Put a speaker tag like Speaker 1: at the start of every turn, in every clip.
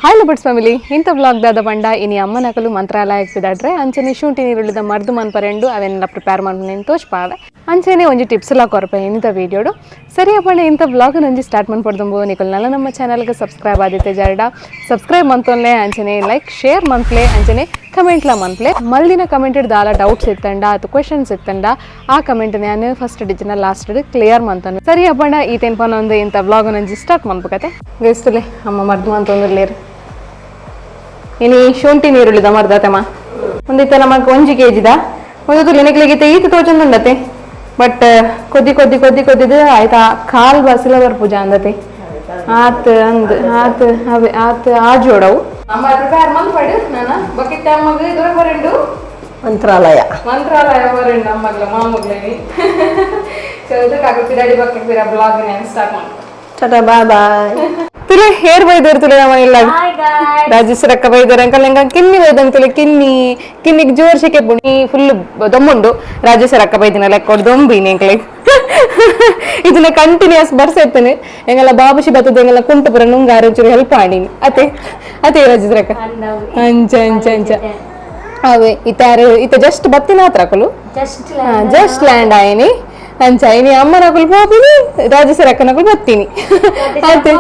Speaker 1: Hii Lovebirdz Family, ಇಂಥ vlog ದಾದ ಬಂಡ ಇನಿ ಅಮ್ಮನಕಲು ಮಂತ್ರಾಲಯಕ್ಕೆ ಬಿದಾಡ್ರೆ ಅಂಚನೆ ಶುಂಠಿ ನೀರುಳ್ಳಿದ ಮರ್ದು ಮನ್ಪರೆಂಡು ಅವೆಲ್ಲ ಪ್ರಿಪೇರ್ ಮಾಡ್ಕೊಂಡು ತೋಚ್ಪಾವೆ ಅಂಚನೆ ಒಂಜಿ ಟಿಪ್ಸ್ ಎಲ್ಲ ಕೊರಪೆ ಇಂಥ ವೀಡಿಯೋಡು ಸರಿ ಅಪ್ಪಣ್ಣ ಇಂಥ ವ್ಲಾಗ್ ನಂಜಿ ಸ್ಟಾರ್ಟ್ ಮಾಡ್ಕೊಡ್ದಂಬೋ ನಿಕಲ್ ನಲ್ಲ ನಮ್ಮ ಚಾನಲ್ಗೆ ಸಬ್ಸ್ಕ್ರೈಬ್ ಆದಿತ್ತೆ ಜಾರ್ಡ ಸಬ್ಸ್ಕ್ರೈಬ್ ಮಂತೊನ್ಲೆ ಅಂಚನೆ ಲೈಕ್ ಶೇರ್ ಮಂತ್ಲೆ ಅಂಚನೆ ಕಮೆಂಟ್ಲ ಮಂತ್ಲೆ ಮಲ್ದಿನ ಕಮೆಂಟೆಡ್ ದಾಲ ಡೌಟ್ಸ್ ಇತ್ತಂಡ ಅಥವಾ ಕ್ವೆಶನ್ಸ್ ಇತ್ತಂಡ ಆ ಕಮೆಂಟ್ ನಾನು ಫಸ್ಟ್ ಡಿಜಿನ ಲಾಸ್ಟ್ ಕ್ಲಿಯರ್ ಮಂತನು ಸರಿ ಅಪ್ಪಣ್ಣ ಈ ತೆನ್ಪನ ಒಂದು ಇಂಥ ವ್ಲಾಗ್ ನಂಜಿ ಸ್ಟಾರ್ಟ್ ಮಾಡ್ಬೇಕತೆ ಗೈಸ್ತುಲೆ ಅಮ್ಮ ಮರ್ದು ಮಂತೊಂದಿರ್ಲೇರು ಇನಿ ಶುಂಠಿ ನೀರುಳ್ಳಿದ ಮರ್ದತಮ್ಮ ಒಂದಿತ್ತ ನಮಗೆ 1 kg ಒಂದು ತುಲಿನಿಕ್ಲಿಗಿತ್ತೆ ಈತ ತೋಚಂದುಂಡತೆ ಬಟ್ ಕೊದ್ದಿದ್ದು ಆಯ್ತಾ ಕಾಲ್ ಬಸಿಲ ಬರ್ಪೂಜ ಅಂದತೆ ಆತ್ ಅಂದ್ ಆತ್ ಅವೇ ಆತ್ ಆ ಜೋಡವು ಅಮ್ಮ ಪ್ರಿಪೇರ್ ಮಾಡ್ಪಡು ನಾನು ಬಕೆಟ್ ಅಮ್ಮಗೆ ದೂರ ಬರೆಂಡು ಮಂತ್ರಾಲಯ ಬರೆಂಡು ಅಮ್ಮಗ್ಲ ಮಾಮಗ್ಲೇನಿ ಚೌದ ಕಾಕ ಪಿರಾಡಿ ಬಕೆಟ್ ಪಿರಾ ಬ್ಲಾಗ್ ನಾನು ಸ್ಟಾರ್ಟ್ ಮಾಡ್ತೀನಿ ಟಾಟಾ ಬಾಯ್ ಬಾಯ್ ತುಲೆ ಹೇರ್ ಬೈದರ್ ತುಲೆ ನಮ್ಮ ಇಲ್ಲ ರಾಜೇಶ್ವರ ಅಕ್ಕ ಬೈದರ್ ಅಂಕಲ್ ನಂಗೆ ಕಿನ್ನಿ ಬೈದಂಗ್ ತುಲೆ ಕಿನ್ನಿಗೆ ಜೋರ್ಸಿಕೆ ಬುಣಿ ಫುಲ್ ದೊಮ್ಮುಂಡು ರಾಜೇಶ್ವರ ಅಕ್ಕ ಬೈದಿನ ಲೆಕ್ಕ ದೊಂಬಿನಿ ಅಂಕಲ್ ಇದನ್ನ ಕಂಟಿನ್ಯೂಸ್ ಬರ್ಸೈತೇನೆ ಎಂಗೆಲ್ಲ ಬಾಬುಶಿ ಬರ್ತದೆ ಎಂಗೆಲ್ಲ ಕುಂಟು ಪುರ ನುಂಗಾರ ಚೂರು ಹೆಲ್ಪ್ ಮಾಡೀನಿ ಅತೆ ರಾಜೇಶ್ವರ ಅಕ್ಕ ಅಂಚ ಅವೇ ಇತ ಜಸ್ಟ್ ಬತ್ತಿನ ಹತ್ರ ಅಕ್ಕಲು ಜಸ್ಟ್ ಲ್ಯಾಂಡ್ ಆಯ್ನಿ ಅಂಚ ಇನಿ ಅಮ್ಮನ ಅಕುಲು ಹೋಗಿನಿ ರಾಜೇಶ್ವರ ಅಕ್ಕನ ಅಕುಲು ಬತ್ತೀನಿ ಅದೇ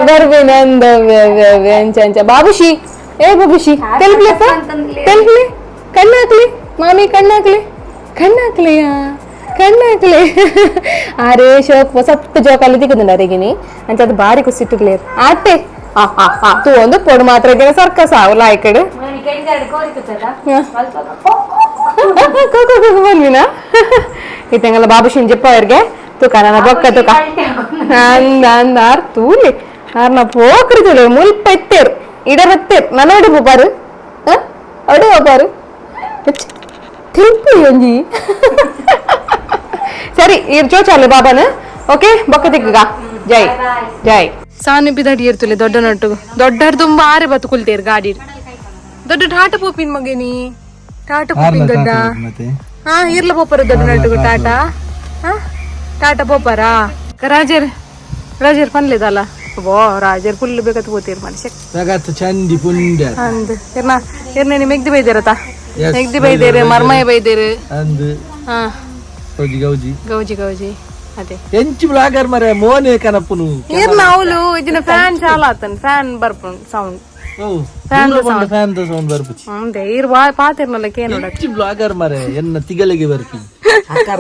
Speaker 1: ಬರ್ಬೇನೆ ಅಂದವೆ ಅಂಚ ಬಾಬುಶಿ ಬಾಬುಶಿ ತೆಲ್ಪ್ಲೆಪ್ಪ ಕಣ್ಣಾಕ್ಲಿ ಮಾಮಿ ಕಣ್ಣಾಕ್ಲಿ ಅರೆ ಶೋಕ್ ಸೊಪ್ಪು ಜೋಕಾಲಿ ದಿಕ್ಕುದುಂಡ ಅರೆಗಿನಿ ಅಂಚ ಅದು ಬಾರಿ ಕುಸಿಟ್ಟುಗ್ಲೇರು ಆಟೆ ತೂ ಒಂದು ಪೊಡು ಮಾತ್ರ ಸರ್ಕಸ್ ಆವಲ್ಲ ಆ ಕಡೆ ಬನ್ವಿನ ಇತ್ತಂಗಲ್ಲ ಬಾಬುಶಿನ್ ಜಪ್ಪ ಅವ್ರಿಗೆ ತೂಕ ನನ್ನ ಬೊಕ್ಕ ತೂಕ ಅಂದಾರ್ ತೂಲಿ ಆರ್ನ ಪೋಕ್ರಿ ತೂಲಿ ಮುಲ್ಪ ಎತ್ತೇರು ಇಡಬತ್ತೇರು ನನ್ನ ಒಡೆ ಹೋಪಾರು ಒಡೆ ಹೋಪಾರು ತಿರುಪಿ ಒಂಜಿ ಸರಿ ಇರ್ ಚೋಚಾಲೆ ಬಾಬಾನ ಓಕೆ ಬೊಕ್ಕ ತಿಕ್ಕ ಜೈ ಸಾನಿ ಬಿದಾಡಿ ಇರ್ತುಲೆ ದೊಡ್ಡ ನಟ್ಟು ದೊಡ್ಡರು ತುಂಬಾ ಆರೆ ಬತ್ತು ಕುಲ್ತೇರು ಗಾಡಿ ದೊಡ್ಡ ಟಾಟಾ ಪೋಪಿನ್ ಮಗನಿ ಟಾಟಾ ಪೋಪಿನ್ ದೊಡ್ಡ ಇರ್ಲ ಪೋಪರು ದೊಡ್ಡ ನಟ್ಟು ಟಾಟಾ ಪೋಪರಾ ರಾಜೇರ್ ಪನ್ಲೇದಲ್ಲ ಬೋ ರಾಜೇರ್ ಫುಲ್ ಬೇಕತ್ ಹೋತೀರ್ ಮನುಷ್ಯ
Speaker 2: ಚಂದಿ ಪುಂಡ
Speaker 1: ಅಂದ್ ಇರ್ನೇನಿ ಮೆಗ್ದಿ ಬೈದೇರತ ಮೆಗ್ದಿ ಬೈದೇರೆ ಮರ್ಮಯ ಬೈದೇರೆ
Speaker 2: ಅಂದ್
Speaker 1: ಗೌಜಿ ಅದೇ
Speaker 2: ಎಂಚಿ ಬ್ಲಾಗರ್ ಮರೆ ಮೋನೆ ಕನಪುನು
Speaker 1: ಇರ್ನ ಅವಳು ಇದನ್ನ ಫ್ಯಾನ್ ಚಾಲ ಆತನ್ ಫ್ಯಾನ್ ಬರ್ಪುನ್ ಸೌಂಡ್
Speaker 2: ಫ್ಯಾನ್ ದ ಸೌಂಡ್ ಬರ್ಪುಚಿ
Speaker 1: ಅಂದೆ ಇರ್ ಪಾತಿರ್ನಲ್ಲ ಕೇನೋಡ
Speaker 2: ಎಂಚಿ ಬ್ಲಾಗರ್ ಮರೆ ಎನ್ನ ತಿಗಲಿಗೆ ಬರ್ಕಿ ಆಕಾರ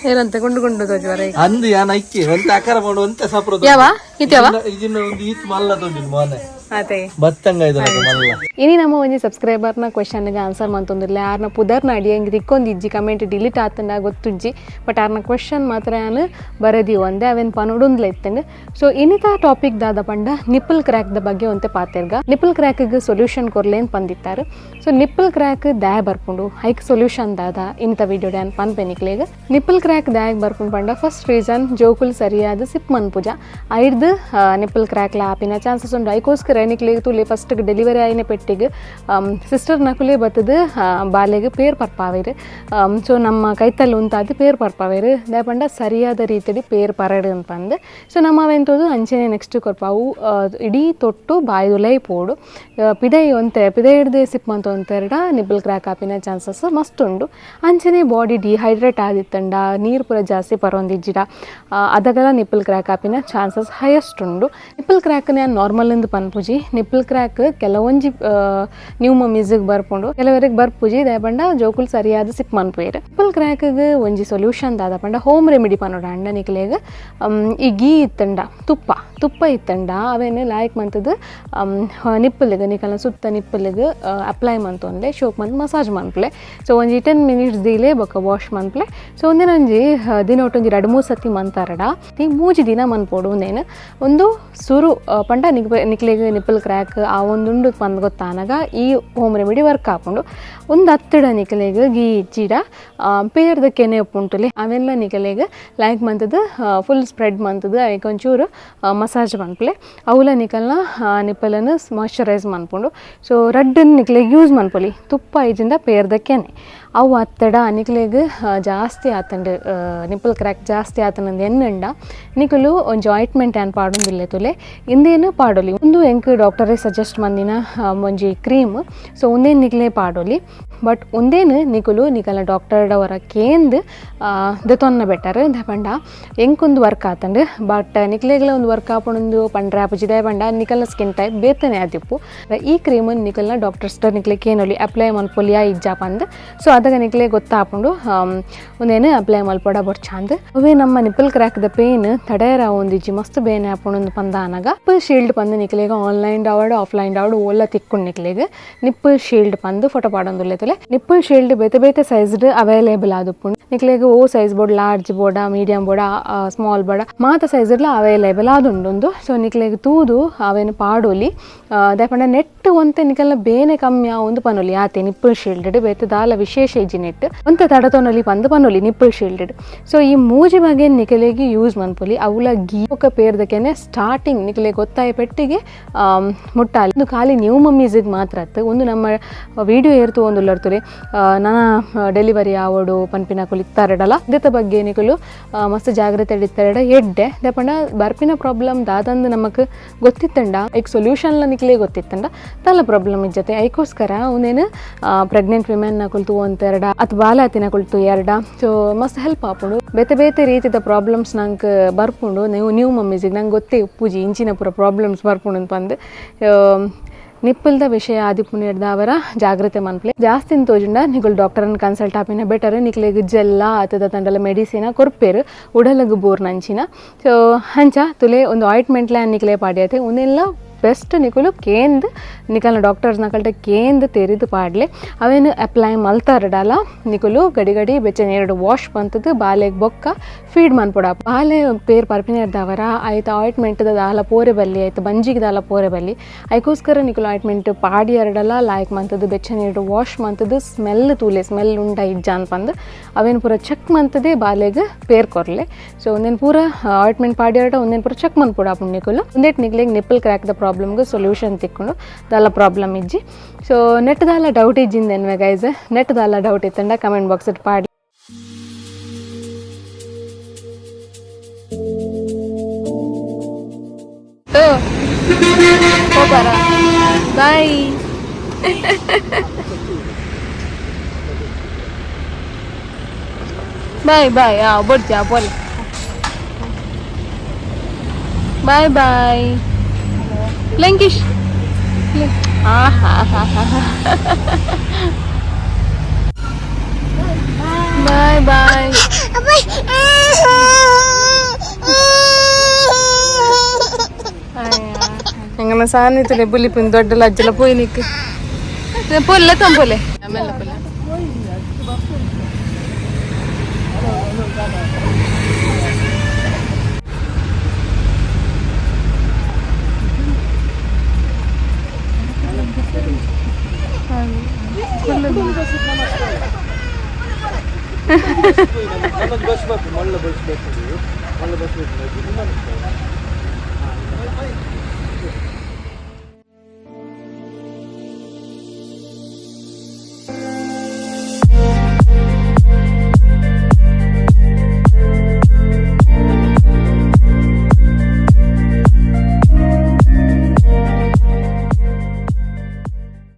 Speaker 1: ಏನಂತ ಗುಂಡು ತೋಜುವರ
Speaker 2: ಅಂದು ಯಾನ ಐಕೆ ಒಂತ ಆಕಾರ ಮಾಡು ಅಂತ ಸಪ್ರದ
Speaker 1: ಯಾವ ಇತ್ಯಾವ
Speaker 2: ಇದನ್ನ ಒಂದು ಈತ್ ಮಲ್ಲ ತೋಜಿನ ಮೋನೆ
Speaker 1: ಅದೇ
Speaker 2: ಬತ್ತಂಗ ಇದನ್ನ ಮಲ್ಲ
Speaker 1: ಇನಿ ನಮ್ಮ ಒಂಜಿ ಸಬ್ಸ್ಕ್ರೈಬರ್ನ ಕ್ವೆಶ್ಚನ್ಗೆ ಆನ್ಸರ್ ಮಂತೊಂದಿಲ್ಲ ಯಾರನ್ನ ಪುದರ್ನ ಅಡಿಯಂಗೆ ತಿಕ್ಕೊಂದು ಇಜ್ಜಿ ಕಮೆಂಟ್ ಡಿಲೀಟ್ ಆತಂಡ ಗೊತ್ತುಜ್ಜಿ ಬಟ್ ಯಾರನ್ನ ಕ್ವೆಶ್ಚನ್ ಮಾತ್ರ ನಾನು ಬರದಿ ಒಂದೇ ಅವೇನು ಪನೊಡೊಂದ್ಲ ಇತ್ತಂಗೆ ಸೊ ಇನ್ನಿತ ಟಾಪಿಕ್ ದಾದ ಪಂಡ ನಿಪ್ಪಲ್ ಕ್ರ್ಯಾಕ್ದ ಬಗ್ಗೆ ಒಂತೆ ಪಾತಿರ್ಗ ನಿಪ್ಪಲ್ ಕ್ರ್ಯಾಕ್ಗೆ ಸೊಲ್ಯೂಷನ್ ಕೊರ್ಲೇನ್ ಪಂದಿತ್ತಾರೆ ಸೊ ನಿಪ್ಪಲ್ ಕ್ರ್ಯಾಕ್ ದಾಯ ಬರ್ಕೊಂಡು ಹೈಕ್ ಸೊಲ್ಯೂಷನ್ ದಾದ ಇಂಥ ವಿಡಿಯೋ ಡ್ಯಾನ್ ಪನ್ಪೆನಿಕ್ಲೇಗ ನಿಪ್ಪಲ್ ಕ್ರ್ಯಾಕ್ ದಾಯಗ್ ಬರ್ಕೊಂಡು ಪಂಡ ಫಸ್ಟ್ ರೀಸನ್ ಜೋಕುಲ್ ಸರಿಯಾದ ಸಿಪ್ ಮನ್ಪುಜ ಐಡ್ದು ನಿಪ್ಪಲ್ ಕ್ರ್ಯಾಕ್ಲ ಆಪಿನ ಚಾನ್ಸಸ್ ಉಂಡು ಐಕೋಸ್ಕರ ನಿಕ್ಲಿಗೆ ತುಳಿ ಫಸ್ಟ್ ಡೆಲಿವರಿ ಆಯ್ನ ಪೆಟ್ಟಿಗೆ ಸಿಸ್ಟರ್ ನಕುಲೆ ಬತ್ತದ ಬಾಲೆಗೆ ಪೇರ್ ಪರ್ಪಾವೇರು ಸೊ ನಮ್ಮ ಕೈತಲ್ಲಿ ಉಂತಾದ ಪೇರ್ ಪರ್ಪಾವೇರು ದಾಪಂಡ ಸರಿಯಾದ ರೀತಿಯಲ್ಲಿ ಪೇರ್ ಪರಡು ಅಂತಂದು ಸೊ ನಮ್ಮ ಅವೆಂತದು ಅಂಚನೆ ನೆಕ್ಸ್ಟ್ ಕೊರ್ಪಾವು ಇಡೀ ತೊಟ್ಟು ಬಾಯುಲೈ ಪೋಡು ಪಿದೈ ಹಿಡ್ದೆ ಸಿಪ್ ಮಂತ ಒಂತೆರಡ ನಿಬ್ಬಲ್ ಕ್ರ್ಯಾಕ್ ಆಪಿನ ಚಾನ್ಸಸ್ ಮಸ್ತ್ ಉಂಡು ಅಂಚನೆ ಬಾಡಿ ಡಿಹೈಡ್ರೇಟ್ ಆದಿತ್ತಂಡ ನೀರು ಪೂರ ಜಾಸ್ತಿ ಪರೊಂದಿಜ್ಜಿಡ ಅದಗಲ ನಿಪ್ಪಲ್ ಕ್ರ್ಯಾಕ್ ಆಪಿನ ಚಾನ್ಸಸ್ ಹೈಯೆಸ್ಟ್ ಉಂಡು ನಿಪ್ಪಲ್ ಕ್ರ್ಯಾಕ್ ನಾನು ನಾರ್ಮಲ್ ಎಂದು ಪನ್ಪುಜಿ ನಿಪ್ಪಲ್ ಕ್ರ್ಯಾಕ್ ಕೆಲವೊಂಜಿ ನ್ಯೂಮಮಿಸ್ಗೆ ಬರ್ಪುಂಡು ಕೆಲವರಿಗೆ ಬರ್ಪುಜಿ ದಯಪಂಡ ಜೋಕುಲ್ ಸರಿಯಾದ ಸಿಪ್ ಮನ್ಪುಯರು ನಿಪ್ಪಲ್ ಕ್ರ್ಯಾಕ್ಗೆ ಒಂಜಿ ಸೊಲ್ಯೂಷನ್ ದಾದಪಂಡ ಹೋಮ್ ರೆಮಿಡಿ ಪನ್ನೋಡ ಅಂಡ ನಿಕ್ಲೇಗ ಈ ಗೀ ಇತ್ತಂಡ ತುಪ್ಪ ಇತ್ತಂಡ ಅವೇನು ಲಾಯ್ಕ್ ಮಂತದ್ದು ನಿಪ್ಪಲಿಗೆ ನಿಕಲ್ನ ಸುತ್ತ ನಿಪ್ಪಲಿಗೆ ಅಪ್ಲೈ ಮಂತೊಂದೆ ಶೋಕ್ ಮಂತ್ ಮಸಾಜ್ ಮನ್ಪ್ಲೆ ಸೊ ಒಂಜಿ 10 minutes ದಿಲೆ ಬೊಕ್ಕ ವಾಶ್ ಮನ್ಪ್ಲೆ ಸೊ ಒಂದೇನೊಂಜಿ ದಿನ ಒಟ್ಟೊಂಜಿ 2-3 ಸತಿ ಮಂತಾರಡ ಈಗ 3 ದಿನ ಮನ್ಪೋಡು ಒಂದೇನು ಒಂದು ಸುರು ಪಂಡ ನಿಕ್ಲಿಗೆ ನಿಪ್ಪಲ್ ಕ್ರ್ಯಾಕ್ ಆ ಒಂದುಂಡು ಪಂದ್ ಗೊತ್ತಾನಾಗ ಈ ಹೋಮ್ ರೆಮಿಡಿ ವರ್ಕ್ ಹಾಕೊಂಡು ಒಂದು 10 ನಿಕಲೆಗೆ ಗೀ ಇಚ್ಚಿಡ ಪೇರ್ದ ಕೆನೆ ಉಪ್ಪುಂಟುಲಿ ಅವೆಲ್ಲ ನಿಕಲೆಗೆ ಲೈಕ್ ಮಂತದ್ದು ಫುಲ್ ಸ್ಪ್ರೆಡ್ ಮಂತದ್ದು ಅದಕ್ಕೆ ಒಂಚೂರು ಮಸಾಜ್ ಮನ್ಪ್ಲೆ ಅವಲ ನಿಕಲ್ನ ನಿಪ್ಪಲನ್ನು ಮಾಯ್ಶ್ಚರೈಸ್ ಮನ್ಪುಂಡು ಸೊ ರಡ್ಡನ್ನು ನಿಕ್ಲೆಗೆ ಯೂಸ್ ಮನ್ಪೊಲಿ ತುಪ್ಪ ಐಜಿಂದ ಪೇರ್ದ ಕೆನೆ ಅವು ಅತ್ತಡ ನಿಕ್ಲೆಗ್ ಜಾಸ್ತಿ ಆತಂಡು ನಿಪ್ಪಲ್ ಕ್ರ್ಯಾಕ್ ಜಾಸ್ತಿ ಆತನಂದು ಎನ್ನಂಡ ನಿಕಲು ಒಂಜಿ ಆಯಿಂಟ್ಮೆಂಟ್ ಏನು ಪಾಡೊಂದಿಲ್ಲ ತುಲೆ ಇಂದೇನು ಪಾಡೊಲಿ ಒಂದು ಎಂಕ್ ನಿಕ್ಲೆಗ್ ಡಾಕ್ಟರೇ ಸಜೆಸ್ಟ್ ಮಂದಿನ ಒಂಜಿ ಕ್ರೀಮ್ ಸೊ ಒಂದೇನು ನಿಕ್ಲೆ ಪಾಡೋಲಿ ಬಟ್ ಒಂದೇನು ನಿಕುಲು ನಿಕಲ್ನ ಡಾಕ್ಟರ್ಡವರ ಕೇಂದು ದೆತೊನ್ನ ಬೆಟರ್ ಪಂಡ ಎಂಕೊಂದು ವರ್ಕ್ ಆತಂಡು ಬಟ್ ನಿಕ್ಲೆಗ್ಲ ಒಂದು ವರ್ಕ್ ಆಪಣೊಂದು ಪಂಡ್ರೆ ಆಪುಜಿದೆ ಪಂಡ ನಿಕಲ್ನ ಸ್ಕಿನ್ ಟೈಪ್ ಬೇತನೆ ಆದಿಪ್ಪು ಈ ಕ್ರೀಮ್ ನಿಕಲ್ನ ಡಾಕ್ಟರ್ಸ್ಟ ನಿಕ್ಲೆ ಕೇನೊಲಿ ಅಪ್ಲೈ ಮಲ್ಪೊಲಿಯಾ ಇಜ್ಜಾ ಪಂದ್ ಸೊ ಅದಾಗ ನಿಕ್ಲೆ ಗೊತ್ತಾಪುಂಡು ಒಂದೇನು ಅಪ್ಲೈ ಮಲ್ಪೊಡ ಬೊಡ್ ಚಾಂದ್ ಅವೇ ನಮ್ಮ ನಿಪ್ಪಲ್ ಕ್ರ್ಯಾಕ್ದ ಪೇನ್ ತಡೆಯರ ಒಂದಿಜ್ಜಿ ಮಸ್ತ್ ಬೇನೆ ಆಪುಣೊಂದು ಪಂದಾನಾಗ ನಿಪ್ಪಲ್ ಶೀಲ್ಡ್ ಪಂದ್ ನಿಕ್ಲೆಗ ಆನ್ಲೈನ್ ಡಾವಡ್ ಆಫ್ಲೈನ್ ಡಾವಡ್ ಓಲ್ಲ ತಿಕ್ಕೊಂಡು ನಿಕ್ಲೆಗ್ ನಿಪ್ಪಲ್ ಶೀಲ್ಡ್ ಪಂದ್ ಫೋಟೋ ಪಾಡೊಂದುಲ್ಲೆ ನಿಪ್ಪಲ್ ಶೀಲ್ಡ್ ಬೇತೆ ಬೇತೆ ಸೈಜ್ಡ್ ಅವೈಲೇಬಲ್ ಆದುಪ್ಪುಂಡು ನಿಕ್ಲೆಗ್ ಓ ಸೈಜ್ ಬೋರ್ಡ್ ಲಾರ್ಜ್ ಬೋರ್ಡ ಮೀಡಿಯಂ ಬೋರ್ಡ ಸ್ಮಾಲ್ ಬೋರ್ಡ ಮಾತ ಸೈಜ್ಡ್ಲ ಅವೈಲೇಬಲ್ ಆದುಂಡು ಸೊ ನಿಕ್ಲೆಗ್ ತೂದು ಅವೇನು ಪಾಡೋಲಿ ದಾಯಪಂಡ ನೆಟ್ ಒಂತೆ ನಿಕಲ್ನ ಬೇನೆ ಕಮ್ಮಿ ಒಂದು ಪನೊಲಿ ಆತೆ ನಿಪ್ಪಲ್ ಶೀಲ್ಡ್ ಬೇತೆ ದಾಲ ವಿಶೇಷ ಇಜ್ಜಿ ನೆಟ್ ಒಂತೆ ತಡತೊನೊಲಿ ಪಂದ್ ಪನೊಲಿ ನಿಪ್ಪಲ್ ಶೀಲ್ಡ್ ಸೊ ಈ ಮೂಜಿ ಬಗ್ಗೆ ನಿಕಲೆಗೆ ಯೂಸ್ ಮನ್ಪೊಲಿ ಅವಳ ಗೀಕ ಪೇರ್ದಕ್ಕೆ ಸ್ಟಾರ್ಟಿಂಗ್ ನಿಕಲೆ ಗೊತ್ತಾಯ ಪೆಟ್ಟಿಗೆ ಮುಟ್ಟಾಲಿ ಒಂದು ಖಾಲಿ ನ್ಯೂ ಮಮ್ಮೀಸಿಗೆ ಮಾತ್ರ ಒಂದು ನಮ್ಮ ವಿಡಿಯೋ ಏರ್ತು ಒಂದು ಲರ್ತುರಿ ನನ್ನ ಡೆಲಿವರಿ ಆವಡು ಪನ್ಪಿನ ಕುಲಿತ್ತಾರಡಲ್ಲ ಇದರ ಬಗ್ಗೆ ನಿಕಲು ಮಸ್ತ್ ಜಾಗ್ರತೆ ಇಡ್ತಾರಡ ಎಡ್ಡೆ ದಪಂಡ ಬರ್ಪಿನ ಪ್ರಾಬ್ಲಮ್ ದಾದಂದು ನಮಕ್ ಗೊತ್ತಿತ್ತಂಡ ಈಗ ಸೊಲ್ಯೂಷನ್ಲ ನಿಕ್ಲೆ ಗೊತ್ತಿತ್ತಂಡ ತಲ್ಲ ಪ್ರಾಬ್ಲಮ್ ಇಜ್ಜತೆ ಐಕೋಸ್ಕರ ಅವನೇನು ಪ್ರೆಗ್ನೆಂಟ್ ವಿಮೆನ್ ಕುಲ್ತು ಒಂತೆರಡ ಅಥವಾ ಬಾಲಾತಿನ ಕುಲ್ತು ಎರಡ ಸೊ ಮಸ್ತ್ ಹೆಲ್ಪ್ ಆಪುಂಡು ಬೇತೆ ಬೇತೆ ರೀತಿದ ಪ್ರಾಬ್ಲಮ್ಸ್ ನಂಗೆ ಬರ್ಪುಂಡು ನೀವು ನ್ಯೂ ಮಮ್ಮೀಸಿಗೆ ನಂಗೆ ಗೊತ್ತೇ ಪೂಜಿ ಇಂಚಿನ ಪೂರ ಪ್ರಾಬ್ಲಮ್ಸ್ ಬರ್ಪುಂಡು ಅಂತ ಬಂದು ನಿಪ್ಪಲ್ದ ವಿಷಯ ಆದಿಪುಣ್ಯದ ಅವರ ಜಾಗ್ರತೆ ಮನ್ಪ್ಲೆ ಜಾಸ್ತಿ ತೋಜುಂಡ ನಿಕುಲು ಡಾಕ್ಟರನ್ನು ಕನ್ಸಲ್ಟ್ ಆಪಿನ ಬೆಟರ್ ನಿಕ್ಲೆಗ್ ಜೆಲ್ಲ ಆತದ ತಂಡಲ ಮೆಡಿಸಿನ ಕೊರ್ಪೇರು ಉಡಲಗ್ ಬೋರ್ ನಂಚಿನ ಸೊ ಹಂಚ ತುಲೆ ಒಂದು ಆಯಿಂಟ್ಮೆಂಟ್ಲ ನಿಕ್ಲೆ ಪಾಡ್ಯತೆ ಒಂದೆಲ್ಲ ಬೆಸ್ಟ್ ನಿಕುಲು ಕೇಂದ್ ನಿಕಲ್ನ ಡಾಕ್ಟರ್ಸ್ ನಕಲ್ಟ ಕೇಂದ್ ತೆರಿದು ಪಾಡ್ಲೆ ಅವೇನು ಅಪ್ಲೈ ಮಲ್ತಾರಡಲ್ಲ ನಿಕುಲು ಗಡಿ ಗಡಿ ಬೆಚ್ಚನೆ 2 ವಾಶ್ ಬಂತದ್ದು ಬಾಲೆಗೆ ಬೊಕ್ಕ ಫೀಡ್ ಮನ್ಪೊಡ ಬಾಲೆ ಪೇರ್ ಪರ್ಪಿನೇರ್ದವರ ಆಯ್ತು ಆಯಿಂಟ್ಮೆಂಟ್ದ ದಾಲ ಪೋರೆ ಬಲ್ಲಿ ಆಯ್ತು ಬಂಜಿಗೆ ದಾಲ ಪೋರೆ ಬಲ್ಲಿ ಅದಕ್ಕೋಸ್ಕರ ನಿಕುಲು ಆಯಿಂಟ್ಮೆಂಟ್ ಪಾಡಿ ಎರಡಲ್ಲ ಲಾಯ್ಕ್ ಮಂತದ್ದು ಬೆಚ್ಚನೆ 2 ವಾಶ್ ಮಂತದ್ದು ಸ್ಮೆಲ್ ತೂಲೆ ಸ್ಮೆಲ್ ಉಂಡ ಇಜ್ಜ ಅನ್ಪಂದು ಅವೇನು ಪೂರ ಚೆಕ್ ಮಂತದೇ ಬಾಲೆಗೆ ಪೇರ್ ಕೊರ್ಲೆ ಸೊ ಒಂದೇನು ಪೂರ ಆಯಿಂಟ್ಮೆಂಟ್ ಪಾಡಿ ಎರಡ ಒಂದೇನು ಪೂರ ಚೆಕ್ ಮನ್ಪೊಡ ಅಪ್ಪು ನಿಕುಲು ಒಂದೇಟ್ ನಿಕ್ಲೆಗೆ ನಿಪ್ಪಲ್ ಕ್ರ್ಯಾಕ್ದ ಪ್ರಾಬ್ಲಮ್ಗೆ ಸೊಲ್ಯೂಷನ್ ತಿಕ್ಕೊಂಡು ದಾಲ ಪ್ರಾಬ್ಲಮ್ ಇಜ್ಜಿ ಸೊ ನೆಟ್ ದಾಲ ಡೌಟ್ ಇಜ್ಜಿಂದ ಎನ್ವೆ ಗೈಸ್ ನೆಟ್ ದಾಲ ಡೌಟ್ ಇತ್ತಂಡ ಕಮೆಂಟ್ ಬಾಕ್ಸ್ ಇಟ್ಟು ಪಾಡಿ ಬಾಯ್ ಬಾಯ್ ಬಾಯ್ ಬೋಡ್ತೀಯ ಬೋಲ್ ಬಾಯ್ ಬಾಯ್ ಲಂಕೇಶ್ ಬಾಯ್ ಬಾಯ್ ಹಂಗನ ಸಾನಿತಲೆ ಬುಲಿಪಿನ ದೊಡ್ಡ ಲಜ್ಜಲ ಪೋಯ್ಲಿಕ್ಕೆ ಪೊಲ್ಲೆ ತಂಪೊಲೆ ಆಮೇಲೆ ಪೊಲ್ಲೆ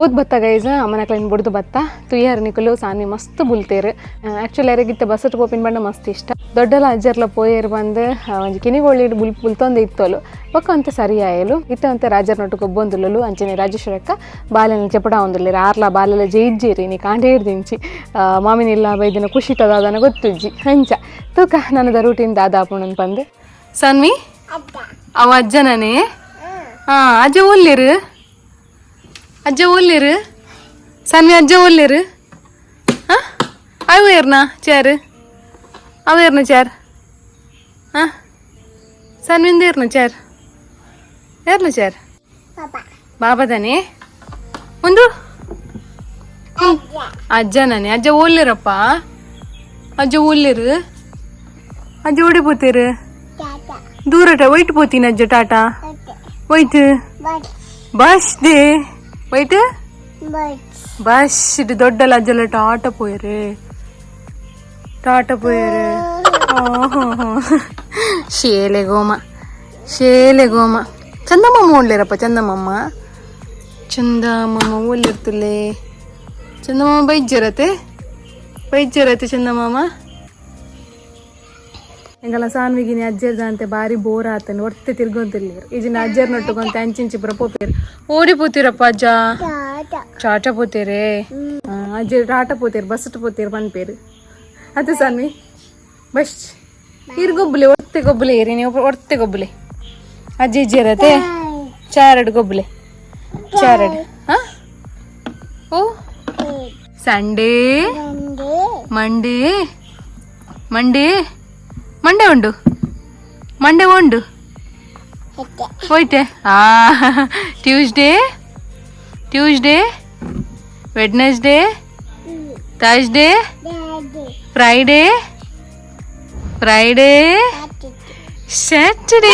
Speaker 1: ಓದ್ ಬತ್ತ ಗೈಸ್ ಅಮ್ಮನ ಕ್ಲೈನ್ ಬುಡ್ದು ಬತ್ತ ತುಯ್ಯಾರ ನಿಕುಲು ಸಾನಿ ಮಸ್ತ್ ಬುಲ್ತೇರು ಆ್ಯಕ್ಚುಲಿ ಯಾರಿಗಿತ್ತ ಬಸ್ಸಟ್ ಪೋಪಿನ ಬಣ್ಣ ಮಸ್ತ್ ಇಷ್ಟ ದೊಡ್ಡಲ ಅಜ್ಜರ್ಲ ಪೋಯೇರು ಬಂದು ಒಂಜಿ ಕಿನಿಗೋಳಿ ಬುಲ್ತೊಂದು ಇತ್ತೋಲು ಒಕ್ಕ ಅಂತ ಸರಿ ಆಯಲು ಇತ್ತ ಅಂತ ರಾಜರ್ ನೊಟ್ಟು ಕೊಬ್ಬೊಂದುಲ್ಲಲು ಅಂಚನೆ ರಾಜೇಶ್ವರಕ್ಕ ಬಾಲೆನ ಚಪಡ ಒಂದುಲ್ಲೇರು ಆರ್ಲ ಬಾಲೆಲ್ಲ ಜೈಜ್ಜೇರಿ ನೀ ಕಾಂಡೇ ಹಿಡ್ದಿಂಚಿ ಮಾಮಿನಿಲ್ಲ ಬೈದಿನ ಖುಷಿ ತದಾದನ ಗೊತ್ತುಜ್ಜಿ ಹಂಚ ತೂಕ ನನ್ನದ ರೂಟೀನ್ ದಾದಾಪುಣನ್ ಬಂದು ಸಾನ್ವಿ ಅವ ಅಜ್ಜನೇ ಅಜ್ಜ ಓಲ್ಲಿರು ಅಜ್ಜ ಓಲ್ಲಿರು ಸಾನ್ವಿ ಅಜ್ಜ ಓಲ್ಲಿರು ಹಾಂ ಅವು ಏರ್ನಾ ಚಾರು ಅವು ಏರ್ನ ಚಾರ್ ಹಾಂ ಸಾನ್ವಿಂದ ಏರ್ನ ಚಾರ್ ಏರ್ನ ಚಾರ್ ಬಾಬಾದಾನೆ ಒಂದು ಅಜ್ಜನೇ ಅಜ್ಜ ಓಲ್ಲಿರಪ್ಪ ಅಜ್ಜ ಓಲ್ಲಿರು ಅಜ್ಜ ಓಡಿಪೋತೀರು ದೂರಟ ಒಯ್ಟ್ ಪೋತೀನಿ ಅಜ್ಜ ಟಾಟಾ ಒಯ್ತು ಬಸ್ ದೇ ವೈಟ್ ಬಸ್ ಇದು ದೊಡ್ಡಲ್ಲ ಅಜ್ಜಲ್ಲ ಟಾಟಾ ಪೋಯರೆ ಶೇಲೆ ಗೋಮ ಚಂದಮಾಮ ಓಡ್ಲೇರಪ್ಪ ಚಂದಮಾಮ ಓಡ್ಲಿರ್ತಲೆ ಚಂದಮಾಮ ಬೈಜ್ಜರತೆ ಚಂದಮಾಮ ಎಂಗಲ್ಲ ಸಾನ್ವಿಗಿನಿ ಅಜ್ಜರ್ದ ಅಂತೆ ಬಾರಿ ಬೋರ್ ಆತನು ಒರ್ತೆ ತಿರ್ಗೊಂತಿರ್ಲಿ ಈಜಿನ ಅಜ್ಜರ್ ನೊಟ್ಟುಗೊಂತ ಅಂಚಿಂಚಿ ಬರ ಪೋಪೇರು ಓಡಿಪೋತೀರಪ್ಪ ಅಜ್ಜ ಚಾಟ ಪೋತೇರೆ ಅಜ್ಜ ಟಾಟ ಪೋತೇರು ಬಸ್ಸಟ್ ಪೋತೇರು ಪನ್ಪೇರು ಅತ್ತೆ ಸಾನ್ವಿ ಬಸ್ ಇರ್ಗೊಬ್ಬಲೆ ಒರ್ತೆ ಗೊಬ್ಬಲೆ ಏರಿ ನೀವು ಒರ್ತೆ ಗೊಬ್ಬಲೆ ಅಜ್ಜಿ ಇಜ್ಜಿರತೆ ಚಾರಡ್ ಗೊಬ್ಬಲೆ ಚಾರಡ್ ಓ ಸಂಡೇ ಮಂಡೇ ಉಂಡು ಹೋಯ್ತೆ Tuesday Wednesday Thursday Friday Saturday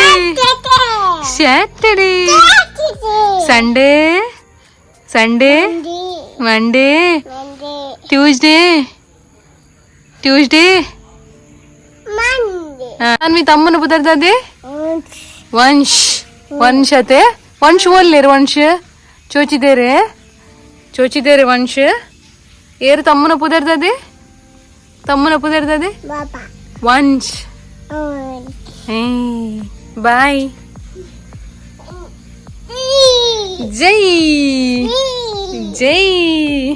Speaker 1: Sunday Monday Tuesday ನಾನು ತಮ್ಮನ ಬುದರ್ದೆ ವಂಶತೆ ವಂಶ ಓದ್ಲೇರು ಚೋಚಿದೇರೆ ವಂಶ ಏರು ತಮ್ಮನ ಪುದರ್ದೆ ವಂಶ್ ಬಾಯ್ ಜೈ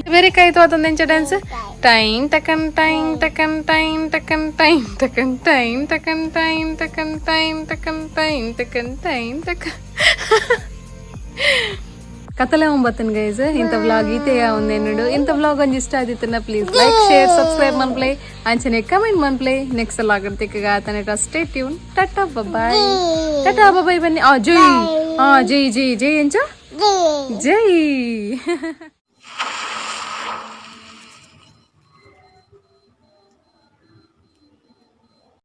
Speaker 1: ಬೇರೆ ಕಾಯ್ತು ಆತಂದೆಂಚ ಡ್ಯಾನ್ಸ್ ಟೈಮ್ ಟಕನ್ ಟೈಮ್ ಟಕನ್ ಟೈಮ್ ಟಕನ್ ಟೈಮ್ ಟಕನ್ ಟೈಮ್ ಟಕನ್ ಟೈಮ್ ಟಕನ್ ಟೈಮ್ ಟಕನ್ ಟೈಮ್ ಟಕನ್ ಟೈಮ್ ಟಕ ಕತ್ತಲೆ ಒಂಬತ್ತನ್ ಗೈಸ್ ಇಂಥ ವ್ಲಾಗ್ ಈತೆಯ ಒಂದೇನು ಇಂಥ ವ್ಲಾಗ್ ಒಂದು ಇಷ್ಟ ಆದಿತ್ತನ್ನ ಪ್ಲೀಸ್ ಲೈಕ್ ಶೇರ್ ಸಬ್ಸ್ಕ್ರೈಬ್ ಮನ್ಪ್ಲೇ ಅಂಚನೆ ಕಮೆಂಟ್ ಮನ್ಪ್ಲೇ ನೆಕ್ಸ್ಟ್ ಎಲ್ಲ ಆಗರ್ತಿಕ್ಕ ಆತನ ಸ್ಟೇ ಟ್ಯೂನ್ ಟಾಟಾ ಬಾಯ್ ಬನ್ನಿ ಜೈ ಜೈ ಎಂಚ ಜೈ